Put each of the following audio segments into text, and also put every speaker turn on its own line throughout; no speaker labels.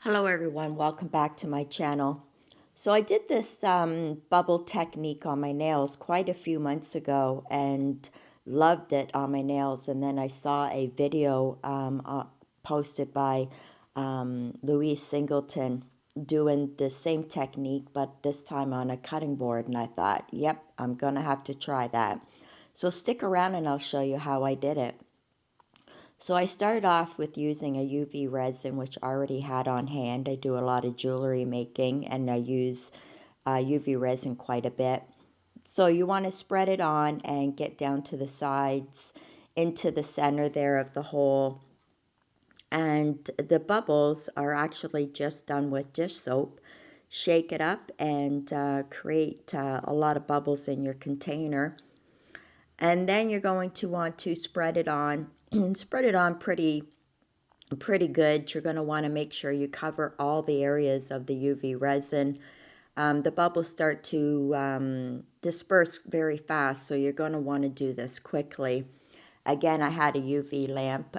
Hello everyone, welcome back to my channel. So I did this bubble technique on my nails quite a few months ago and loved it on my nails, and then I saw a video posted by Louise Singleton doing the same technique but this time on a cutting board, and I thought, yep, I'm gonna have to try that. So stick around and I'll show you how I did it. So I started off with using a UV resin, which I already had on hand. I do a lot of jewelry making and I use UV resin quite a bit. So you want to spread it on and get down to the sides, into the center there of the hole. And the bubbles are actually just done with dish soap. Shake it up and create a lot of bubbles in your container. And then you're going to want to spread it on, spread it on pretty good. You're going to want to make sure you cover all the areas of the UV resin. The bubbles start to disperse very fast, so you're going to want to do this quickly. Again, I had a UV lamp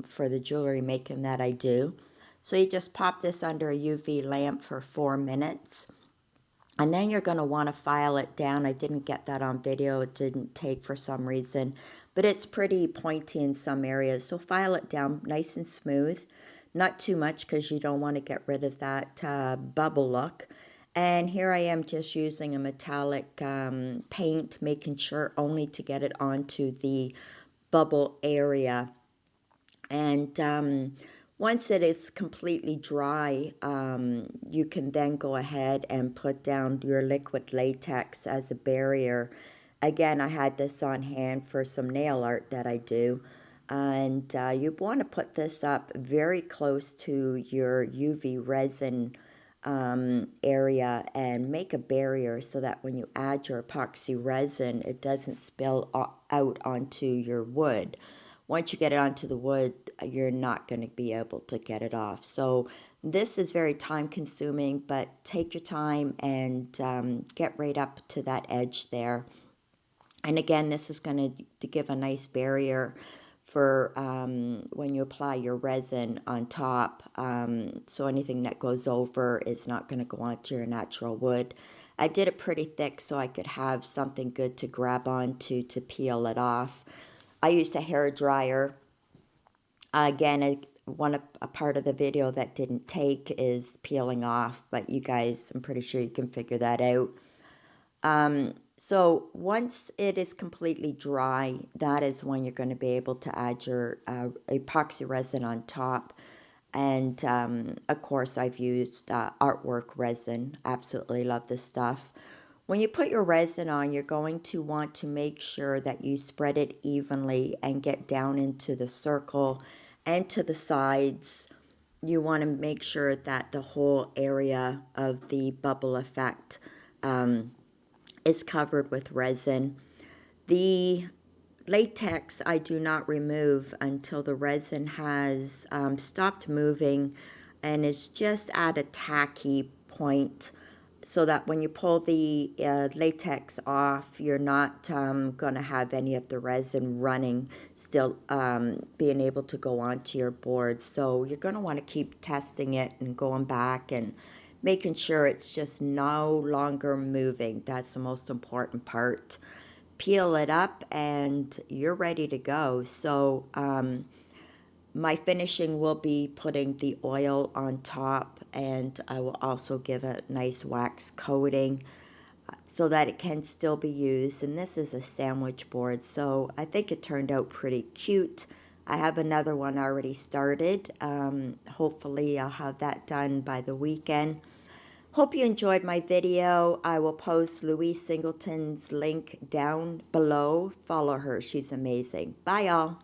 for the jewelry making that I do. So you just pop this under a UV lamp for 4 minutes. And then you're going to want to file it down. I didn't get that on video. It didn't take for some reason. But it's pretty pointy in some areas. So file it down nice and smooth. Not too much because you don't want to get rid of that bubble look. And here I am just using a metallic paint, making sure only to get it onto the bubble area. And once it is completely dry, you can then go ahead and put down your liquid latex as a barrier. Again, I had this on hand for some nail art that I do. And you want to put this up very close to your UV resin area and make a barrier so that when you add your epoxy resin, it doesn't spill out onto your wood. Once you get it onto the wood, you're not going to be able to get it off. So this is very time consuming, but take your time and get right up to that edge there. And again, this is going to give a nice barrier for when you apply your resin on top. So anything that goes over is not going to go onto your natural wood. I did it pretty thick so I could have something good to grab onto to peel it off. I used a hair dryer. Again, a part of the video that didn't take is peeling off, but you guys, I'm pretty sure you can figure that out. So once it is completely dry, that is when you're going to be able to add your epoxy resin on top. And of course, I've used ArtWorks Resin. Absolutely love this stuff. When you put your resin on, you're going to want to make sure that you spread it evenly and get down into the circle and to the sides. You want to make sure that the whole area of the bubble effect is covered with resin. The latex I do not remove until the resin has stopped moving and is just at a tacky point, so that when you pull the latex off, you're not going to have any of the resin running, still being able to go onto your board. So you're going to want to keep testing it and going back and making sure it's just no longer moving. That's the most important part. Peel it up and you're ready to go. So my finishing will be putting the oil on top, and I will also give a nice wax coating so that it can still be used. And this is a sandwich board, so I think it turned out pretty cute. I have another one already started. Hopefully I'll have that done by the weekend. Hope you enjoyed my video. I will post Louise Singleton's link down below. Follow her. She's amazing. Bye, y'all.